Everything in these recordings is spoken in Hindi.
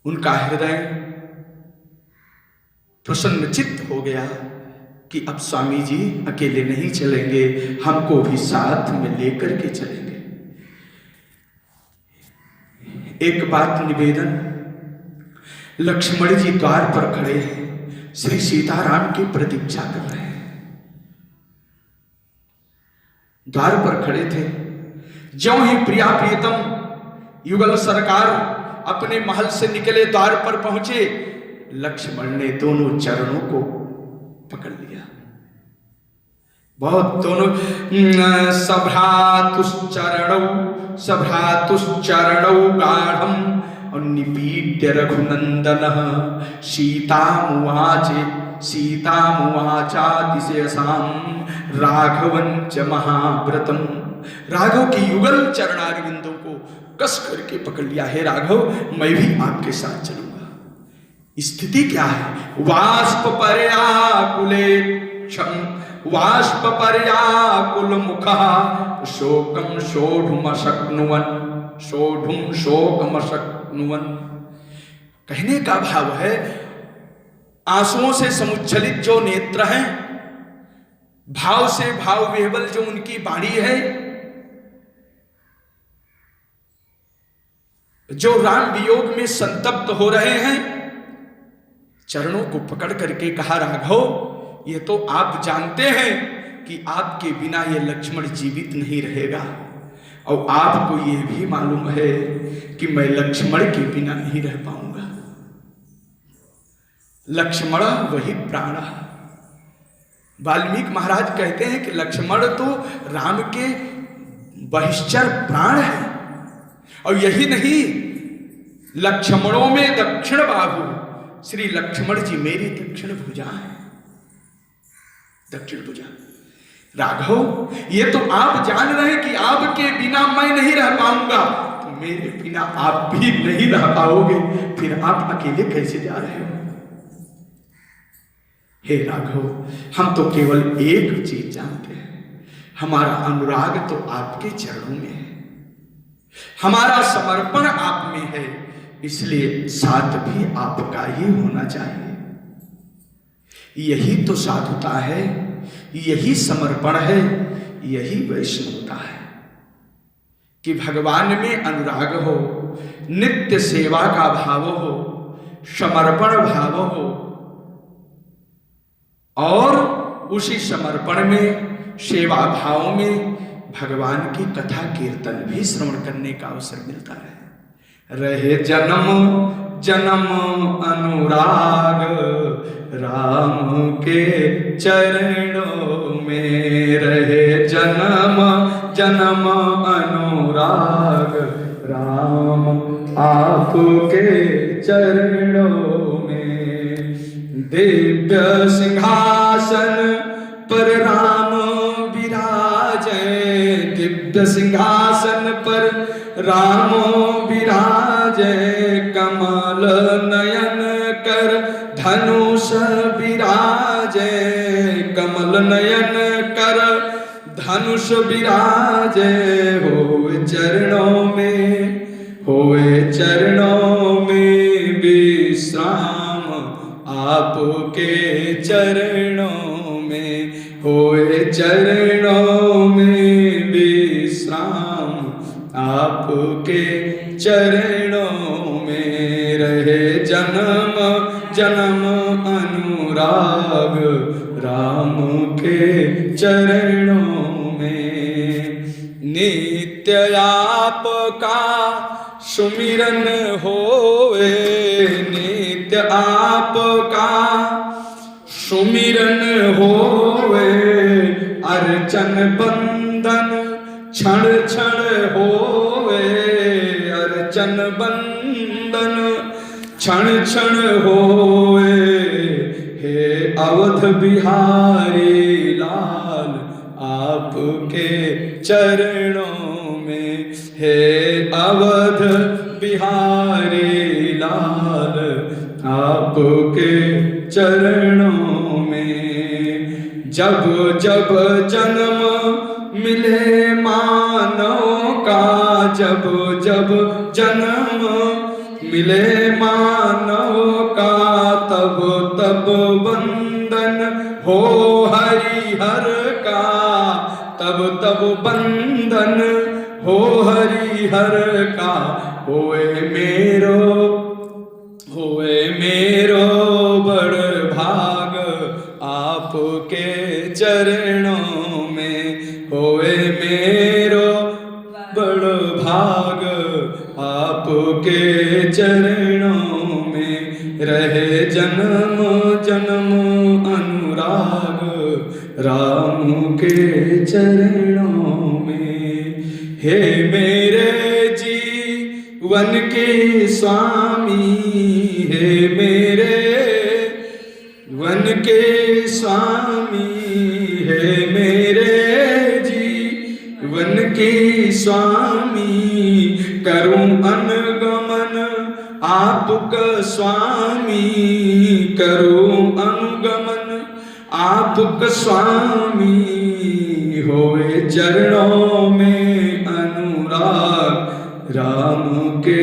उनका हृदय प्रसन्नचित्त हो गया कि अब स्वामी जी अकेले नहीं चलेंगे, हमको भी साथ में लेकर के चलेंगे। एक बात निवेदन, लक्ष्मण जी द्वार पर खड़े हैं, श्री सीताराम की प्रतीक्षा कर रहे हैं। द्वार पर खड़े थे, ज्यों ही प्रिया प्रियतम युगल सरकार अपने महल से निकले, द्वार पर पहुंचे, लक्ष्मण ने दोनों चरणों को पकड़ लिया। बहुत दोनों सभ्रातुश्चरणौ गाढ़म और निपीड्य रघुनंदन सीतामुवाचातिशयसां राघवंच महाव्रतम। राघव की युगल चरणारविंदों को कस करके पकड़ लिया। है राघव, मैं भी आपके साथ चलूंगा। स्थिति क्या है? वाष्पपर्याकुल मुखः शोकम शोकमशक्नुवन्। कहने का भाव है, आंसुओं से समुच्छलित जो नेत्र हैं, भाव से भाव विह्वल जो उनकी वाणी है, जो राम वियोग में संतप्त हो रहे हैं, चरणों को पकड़ करके कहा, राघव ये तो आप जानते हैं कि आपके बिना ये लक्ष्मण जीवित नहीं रहेगा, और आपको ये भी मालूम है कि मैं लक्ष्मण के बिना नहीं रह पाऊंगा। लक्ष्मण वही प्राण। वाल्मीकि महाराज कहते हैं कि लक्ष्मण तो राम के बहिश्चर प्राण है। और यही नहीं, लक्ष्मणों में दक्षिण बाहु, श्री लक्ष्मण जी मेरी दक्षिण भुजा है, दक्षिण भुजा। राघव ये तो आप जान रहे हैं कि आपके बिना मैं नहीं रह पाऊंगा, तो मेरे बिना आप भी नहीं रह पाओगे, फिर आप अकेले कैसे जा रहे हो? हे राघव, हम तो केवल एक चीज जानते हैं, हमारा अनुराग तो आपके चरणों में है, हमारा समर्पण आप में है, इसलिए साथ भी आपका ही होना चाहिए। यही तो साधुता है, यही समर्पण है, यही वैष्णवता है कि भगवान में अनुराग हो, नित्य सेवा का भाव हो, समर्पण भाव हो, और उसी समर्पण में, सेवा भाव में भगवान की कथा कीर्तन भी श्रवण करने का अवसर मिलता रहे जन्म जन्म अनुराग राम के चरणों में, रहे जन्म जन्म अनुराग राम आपके चरणों में। दिव्य सिंहासन पर राम विराजे, दिव्य सिंहासन पर राम विराजे, कमल नयन कर धनुष विराजे, कमल नयन कर धनुष विराजे, होए चरणों में विश्राम आपके चरणों में, होए चरणों में विश्राम आपके चरणों में, रहे जन्म जन्म अनुराग राम के चरणों में। नित्य आपका सुमिरन होए, नित्य आपका सुमिरन होए, अर्चन बंदन क्षण क्षण होए, अर्चन बंदन क्षण क्षण होए, हे अवध बिहारी लाल आपके चरणों में, हे अवध बिहारी लाल आपके चरणों में। जब जब जन्म मिले मानव का, जब जब जन्म मिले मानव का तब तब बंधन हो हरिहर का, तब तब बंधन हो हरिहर का। होए मेरो बड़ भाग आपके चरणों में, होए मेरो बड़ भाग आपके चरणों में। रहे जन्म जन्म अनुराग राम के चरणों में। हे मेरे जीवन के स्वामी, हे मेरे वन के स्वामी, हे मेरे जीवन के स्वामी। करूं अनुगमन आपका स्वामी, करूं अनुगमन आपका स्वामी। होए चरणों में अनुराग राम के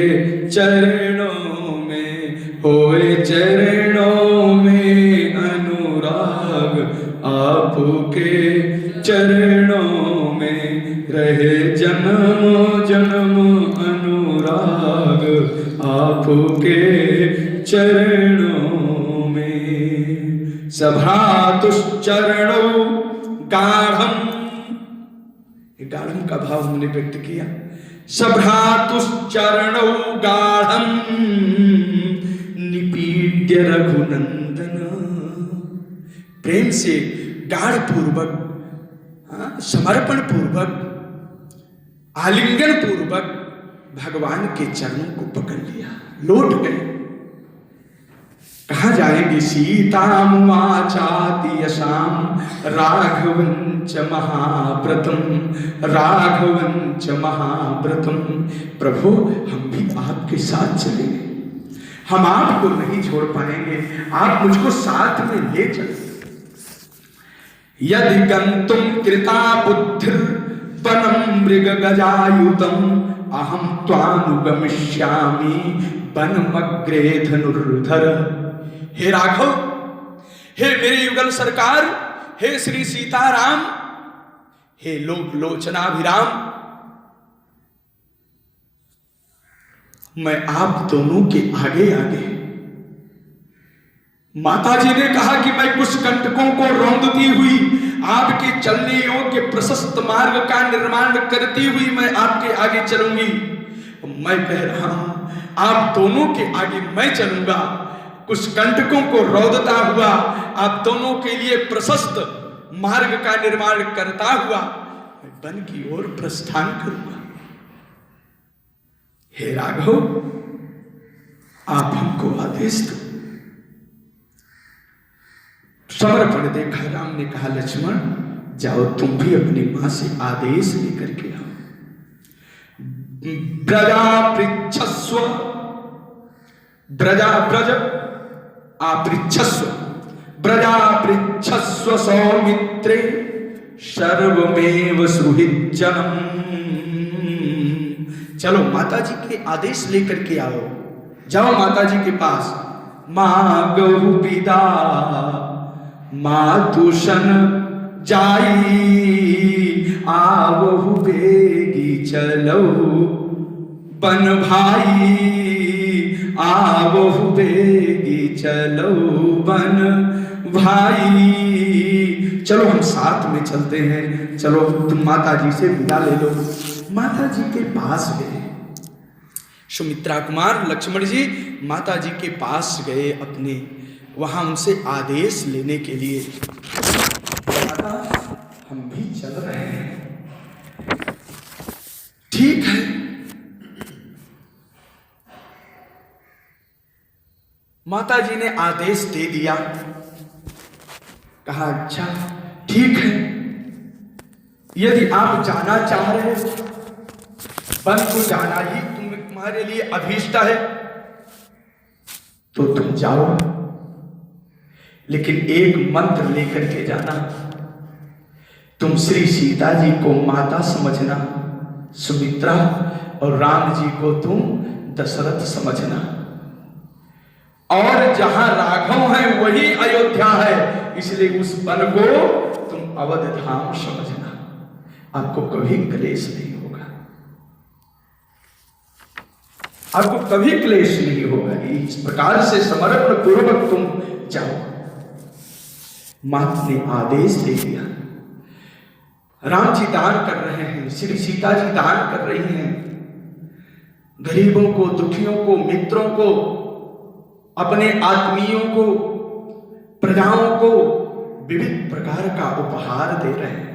चरणों में, होए चरणों में अनुराग आपके चरणों में। रहे जन्म जन्म अनुराग आपके चरणों में। सभ्रातुश्चरणौ गाढ़म, गाढ़म का भाव हमने व्यक्त किया। सभ्रातुश्चरणौ गाढ़म निपीड्य रघुनंदन। प्रेम से गाढ़ पूर्वक, समर्पण पूर्वक, आलिंगन पूर्वक भगवान के चरणों को पकड़ लिया, लौट गए। कहाँ जाएंगे? सीतामुवाचाति यशाम राघवंच महाव्रतम, राघवंच महाव्रतम। प्रभु हम भी आपके साथ चलेंगे, हम आपको नहीं छोड़ पाएंगे, आप मुझको साथ में ले चलें। यदि गंतुम कृता बुद्धिर वनम मृग गजायुतम, अहम त्वानुगमिष्यामि वनमग्रे धनुर्धर। हे राघव, हे मेरे युगल सरकार, हे श्री सीताराम, हे लोक लोचनाभिराम, मैं आप दोनों के आगे आगे। माता जी ने कहा कि मैं कुछ कंटकों को रौंदती हुई आपके चलने योग्य प्रशस्त मार्ग का निर्माण करती हुई मैं आपके आगे चलूंगी। मैं कह रहा हूं आप दोनों के आगे मैं चलूंगा, कुछ कंटकों को रौंदता हुआ आप दोनों के लिए प्रशस्त मार्ग का निर्माण करता हुआ मैं वन की ओर प्रस्थान करूंगा। हे राघव, आप हमको आदेश दो। समर्पण देखा राम ने कहा, लक्ष्मण जाओ तुम भी अपनी मां से आदेश लेकर के आओ। ब्रजा पृच्छस्व, ब्रजा ब्रज आपृच्छस्व, ब्रजा पृच्छस्व सौमित्रे सर्वमेव सुहृज्जनम। चलो माता जी के आदेश लेकर के आओ, जाओ माता जी के पास। मागहु विदा मातुसन जाई, आवहु बेगी चलो बन भाई, आवहु बेगी चलो बन भाई। चलो हम साथ में चलते हैं, चलो तुम माता जी से विदा ले लो। माता जी के पास गए सुमित्रा कुमार लक्ष्मण जी, माता जी के पास गए अपने, वहां उनसे आदेश लेने के लिए। माता हम भी चल रहे हैं, ठीक है। माता जी ने आदेश दे दिया, कहा अच्छा ठीक है, यदि आप जाना चाह रहे हो वन को जाना ही तुम्हारे लिए अभीष्ट है तो तुम जाओ, लेकिन एक मंत्र लेकर के जाना। तुम श्री सीता जी को माता समझना, सुमित्रा और राम जी को तुम दशरथ समझना, और जहां राघव है वही अयोध्या है, इसलिए उस वन को तुम अवध धाम समझना, आपको कभी क्लेश नहीं होगा, आपको कभी क्लेश नहीं होगा। इस प्रकार से समर्पण पूर्वक तुम जाओ। माता ने आदेश दे दिया। राम जी दान कर रहे हैं, श्री सीता जी दान कर रही हैं, गरीबों को, दुखियों को, मित्रों को, अपने आत्मीयों को, प्रजाओं को विविध प्रकार का उपहार दे रहे हैं।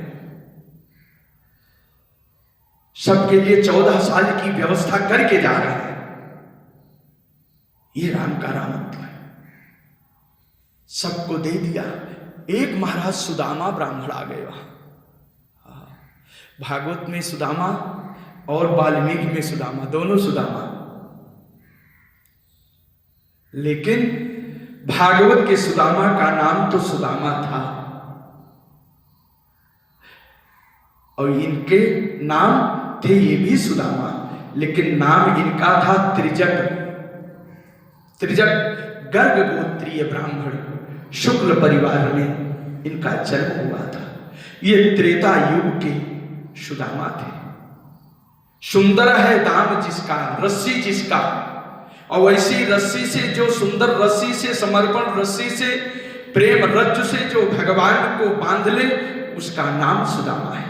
सबके लिए 14 साल की व्यवस्था करके जा रहे हैं। ये राम का रामत्व है। सबको दे दिया। एक महाराज सुदामा ब्राह्मण आ गए वहां। भागवत में सुदामा और वाल्मीकि में सुदामा, दोनों सुदामा, लेकिन भागवत के सुदामा का नाम तो सुदामा था और इनके नाम थे ये भी सुदामा, लेकिन नाम इनका था त्रिजट। त्रिजट गर्ग गोत्रीय ब्राह्मण, शुक्ल परिवार में इनका जन्म हुआ था। ये त्रेता युग के सुदामा थे। सुंदर है दाम जिसका, रस्सी जिसका, और वैसी रस्सी से, जो सुंदर रस्सी से, समर्पण रस्सी से, प्रेम रज्जु से जो भगवान को बांध ले, उसका नाम सुदामा है।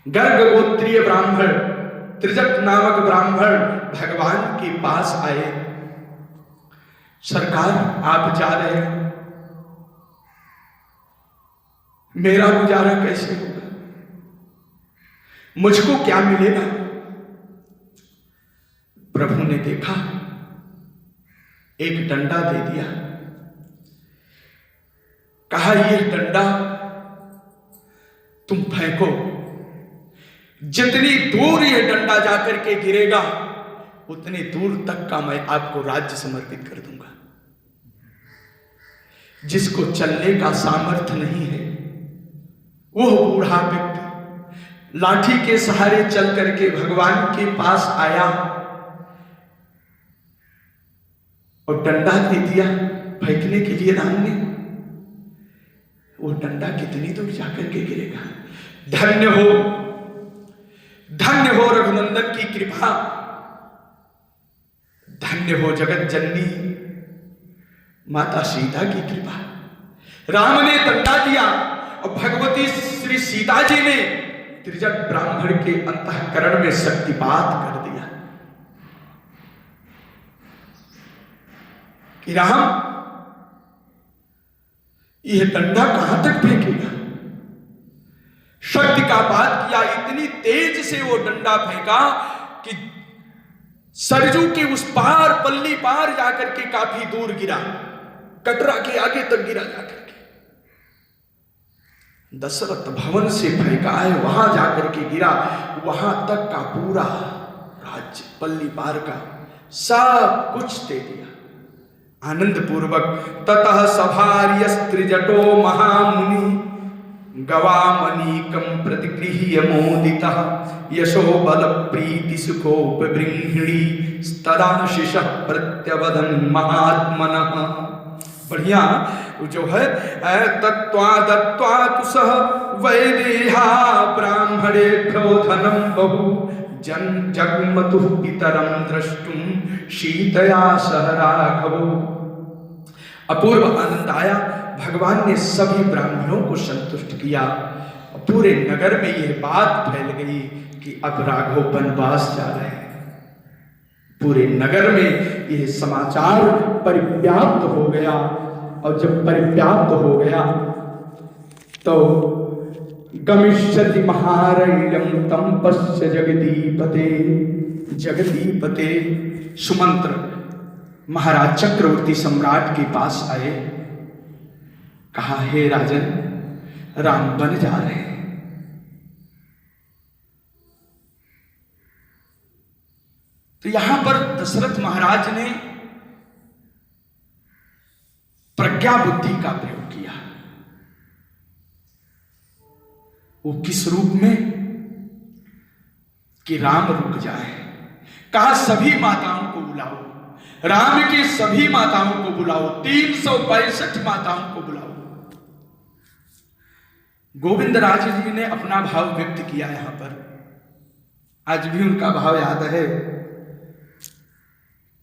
गर्ग गोत्रीय ब्राह्मण, त्रिजट नामक ब्राह्मण भगवान के पास आए। सरकार, आप जा रहे हैं, मेरा गुजारा कैसे होगा, मुझको क्या मिलेगा? प्रभु ने देखा, एक डंडा दे दिया, कहा यह डंडा तुम फेंको, जितनी दूर यह डंडा जाकर के गिरेगा उतनी दूर तक का मैं आपको राज्य समर्पित कर दूंगा। जिसको चलने का सामर्थ्य नहीं है, वह बूढ़ा व्यक्ति लाठी के सहारे चल करके भगवान के पास आया और डंडा दे दिया फेंकने के लिए राम ने। वो डंडा कितनी दूर जाकर के गिरेगा? धन्य हो, धन्य हो रघुनंदन की कृपा, धन्य हो जगत जननी माता सीता की कृपा। राम ने डंडा दिया और भगवती श्री सीता जी ने त्रिजट ब्राह्मण के अंतःकरण में शक्तिपात कर दिया कि राम, यह डंडा कहां तक फेंकेगा? शक्ति का पात किया, इतनी तेज से वो डंडा फेंका कि सरजू के उस पार, पल्ली पार जाकर के काफी दूर गिरा, कटरा के आगे तक गिरा जाकर के। दशरथ भवन से फेंका है, वहां जाकर के गिरा, वहां तक का पूरा राज्य, पल्ली पार का सब कुछ दे दिया आनंद पूर्वक। ततः सभार्यस्त्रिजटो महामुनि गवामनीकं प्रतिगृह्य मोदितः यशो बल प्रीति सुखोपबृंहिणी स्तराशिषः प्रत्यवदन् महात्मनः। बढ़िया जो है, तत्वा दत्वा तुसः वैदेहा ब्राह्मणेभ्यो धनं बहु जन जगमतु पितरं द्रष्टुं शीतया सह राघवो। अपूर्व आनंद आया। भगवान ने सभी ब्राह्मणों को संतुष्ट किया। पूरे नगर में यह बात फैल गई कि अब राघव वनवास जा रहे हैं। पूरे नगर में यह समाचार परिव्याप्त हो गया, और जब परिव्याप्त हो गया तो गमिष्यति महारण्यं तं पश्य जगदीपते। जगदीपते सुमंत्र महाराज चक्रवर्ती सम्राट के पास आए, कहा हे राजन, राम बन जा रहे हैं। तो यहां पर दशरथ महाराज ने प्रज्ञा बुद्धि का प्रयोग किया। वो किस रूप में? कि राम रुक जाए, कहा सभी माताओं को बुलाओ, राम की सभी माताओं को बुलाओ, 365 माताओं को बुलाओ। गोविंद राज जी ने अपना भाव व्यक्त किया यहां पर, आज भी उनका भाव याद है।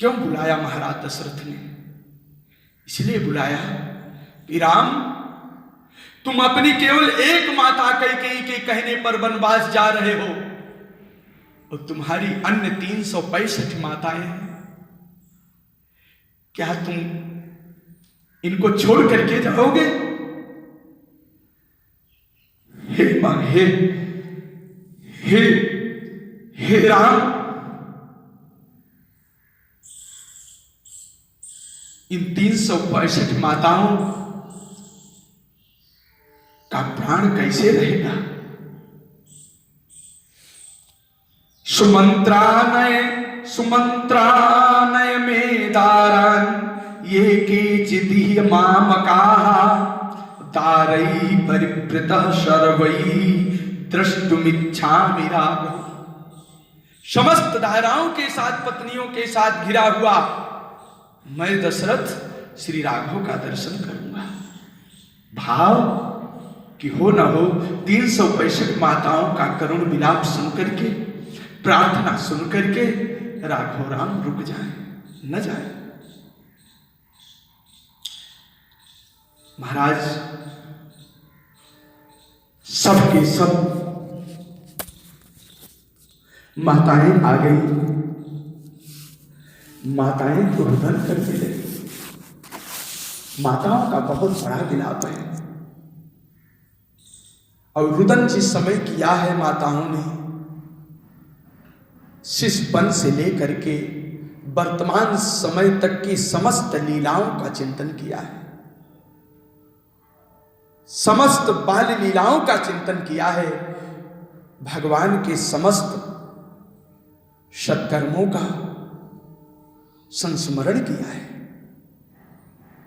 क्यों बुलाया महाराज दशरथ ने? इसलिए बुलाया कि राम, तुम अपनी केवल एक माता कैकेयी के कहने पर वनवास जा रहे हो और तुम्हारी अन्य 365 माताएं हैं। क्या तुम इनको छोड़ करके जाओगे? हे मां, हे राम, इन 365 माताओं का प्राण कैसे रहेगा? सुमंत्रानय में दारान ये केचिदीह मामकाः दारैः परिवृतः शर्वैः द्रष्टुमिच्छामि राघव। समस्त दाराओं के साथ, पत्नियों के साथ घिरा हुआ मैं दशरथ श्री राघव का दर्शन करूंगा। भाव कि हो न हो 365 माताओं का करुण विलाप सुन करके, प्रार्थना सुन करके राघव राम रुक जाए, न जाए। महाराज सब के सब माताएं आ गई। माताएं तो रुदन करके लगी। माताओं का बहुत बड़ा विलाप है और रुदन जिस समय किया है माताओं ने, शिशुपन से लेकर के वर्तमान समय तक की समस्त लीलाओं का चिंतन किया है, समस्त बाल लीलाओं का चिंतन किया है, भगवान के समस्त सत्कर्मों का संस्मरण किया है।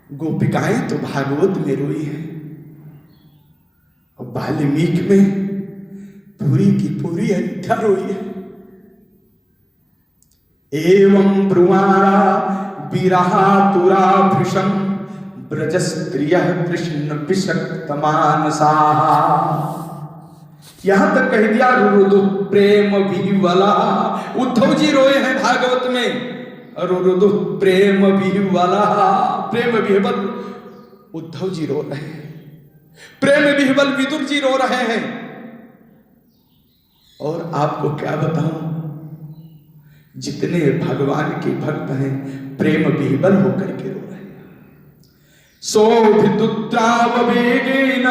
गोपिकाएं तो भागवत में रोई हैं और वाल्मीकि में पूरी की पूरी अयोध्या रोई है। एवं ब्रुवाणा विरहातुरा भृशं ब्रजस्त्रियः कृष्ण विषक्तमानसाः। यहां तक कह दिया रुरुदु प्रेम विह्वला। उद्धव जी रोए हैं भागवत में, रुरुदु प्रेम विह्वला। प्रेम विह्वल उद्धव जी रो रहे हैं, प्रेम विह्वल विदुर जी रो रहे हैं। और आपको क्या बताऊं, जितने भगवान के भक्त हैं प्रेम विह्वल होकर के रो रहे हैं। सोऽभिदुद्राववेगेन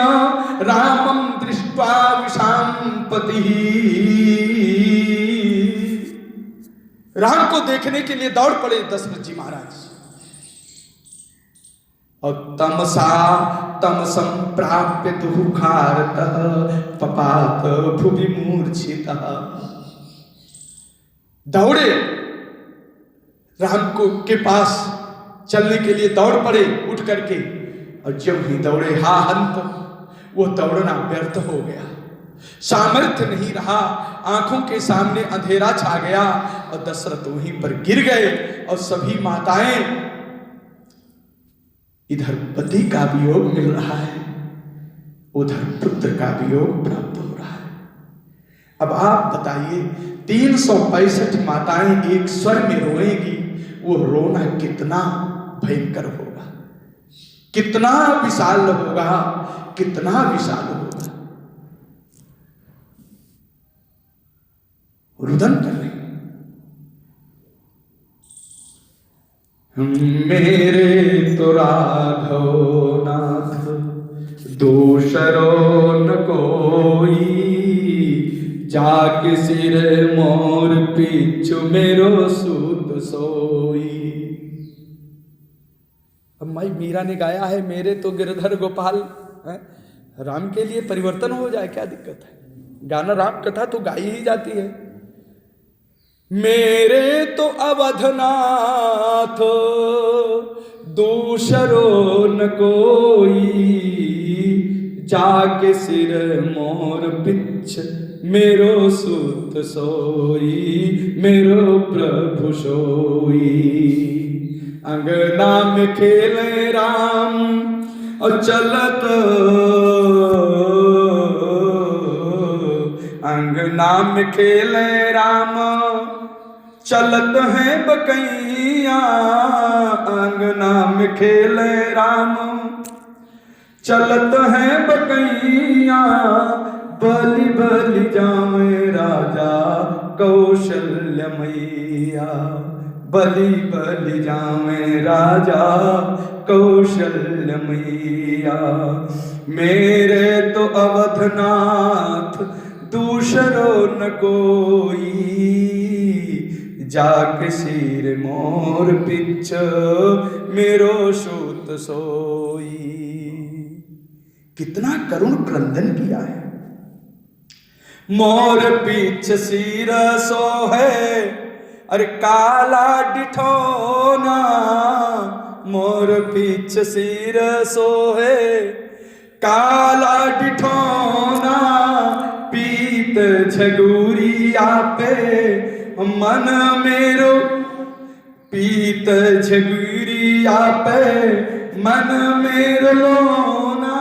रामं दृष्ट्वा विशाम्पतिः। राम को देखने के लिए दौड़ पड़े दशरथ जी महाराज। और तमसं प्राप्य दुःखार्तः पपात भुवि मूर्छितः। दौड़े राम को के पास चलने के लिए दौड़ पड़े उठ करके, और जब ही दौड़े हा हंत, वो दौड़ना व्यर्थ हो गया, सामर्थ्य नहीं रहा, आंखों के सामने अंधेरा छा गया और दशरथ वहीं पर गिर गए। और सभी माताएं, इधर पति का वियोग मिल रहा है, उधर पुत्र का वियोग प्राप्त हो रहा है। अब आप बताइए, 365 माताएं एक स्वर में रोएंगी, वो रोना कितना भयंकर होगा, कितना विशाल होगा, कितना विशाल होगा। रुदन कर रहे मेरे तो राघव नाथ दोषरो न कोई, जाके सिर मोर पीछू मेरो सूत सोई। अब माई मीरा ने गाया है, मेरे तो गिरधर गोपाल है? राम के लिए परिवर्तन हो जाए क्या दिक्कत है? गाना राम कथा तो गाई ही जाती है। मेरे तो अवधनाथ दूसरो न कोई, जाके सिर मोर पिछ मेरो सूत सोई, मेरो प्रभु सोई। अंगना में खेले राम और चलत, अंगना में खेले राम चलत है बकैया। अंगना में खेले राम चलत है बकैया। बलि बलि जावे राजा कौशल्य मैया। बलि बलि जावे राजा कौशल्य मैया। मेरे तो अवधनाथ दूसरो न कोई। जाके सिर मोर पिछ मेरो सूत सोई। कितना करुण क्रंदन किया है। मोर पीछ सिर सोहे अरे काला डिठोना। मोर पीछ सिर सोहे काला डिठोना। पीत झगुरिया पे मन मेरो, पीत झगुरिया पे मन मेरो लोना।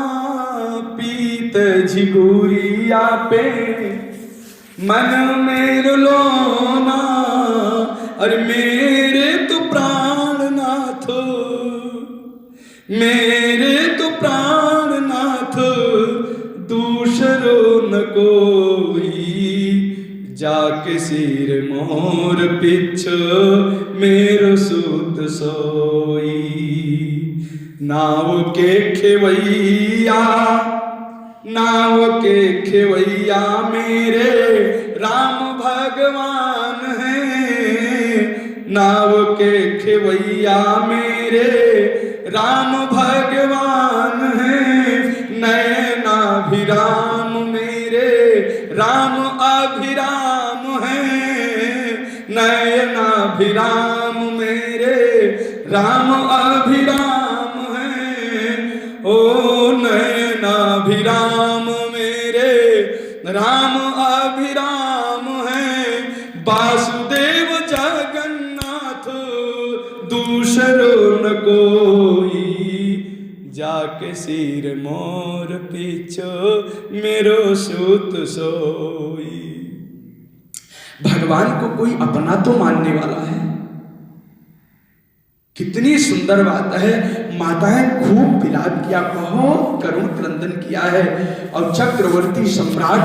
पीत झगुरिया पे मन मेरो लोना। अरे मेरे तो प्राणनाथ, मेरे तो प्राणनाथ दूसरो न कोई। जाके सिर मोर पिछ मेरो सूत सोई। नाव के खेवैया, नाव के खेवैया मेरे राम भगवान हैं। नाव के खेवैया मेरे राम भगवान हैं। नयनाभिराम मेरे राम अभिराम हैं। नयनाभिराम मेरे राम अभिराम हैं। ओ नयनाभिराम मेरे राम अभिराम हैं। वासुदेव जगन्नाथ दूसरो न कोई। जाके सिर मोर पीछो मेरो सूत सोई। भगवान को कोई अपना तो मानने वाला है। कितनी सुंदर बात है। माताएं खूब विलाप किया, बहुत करुण क्रंदन किया है। और चक्रवर्ती सम्राट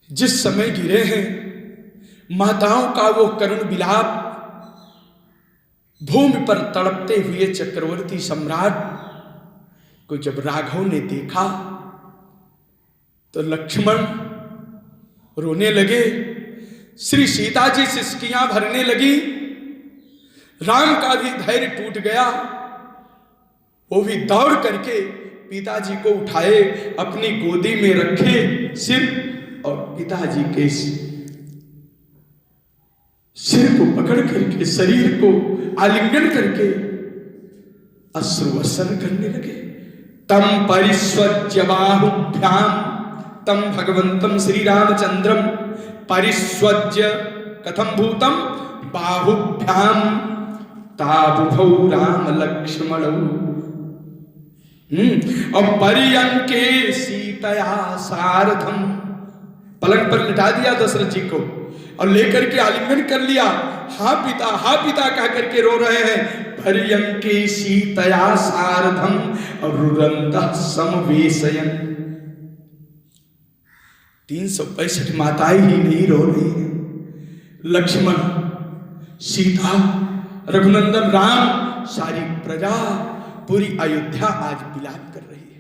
जिस समय गिरे हैं, माताओं का वो करुण विलाप भूमि पर तड़पते हुए चक्रवर्ती सम्राट को जब राघव ने देखा तो लक्ष्मण रोने लगे। श्री सीता जी सिसकियां भरने लगी। राम का भी धैर्य टूट गया। वो भी दौड़ करके पिताजी को उठाए, अपनी गोदी में रखे सिर, और पिताजी के सिर को पकड़ करके शरीर को आलिंगन करके अश्रुवर्षण करने लगे। तम परिस्वज्य बाहुभ्याम, तम भगवंतम श्री रामचंद्रम परिस्वज्य कथम भूतम बाहुभ्याम ताबुभौ राम लक्ष्मण। और पर्यंके सीतया सारथम, पलंग पर लिटा दिया दशरथ जी को और लेकर के आलिंगन कर लिया। हाँ पिता कह करके रो रहे हैं। पर्यंके सीतया सारथम और रुरंतः समवेशयन्। 365 माताएं ही नहीं रो रही हैं। लक्ष्मण, सीता, रघुनंदन राम, सारी प्रजा, पूरी अयोध्या आज विलाप कर रही है।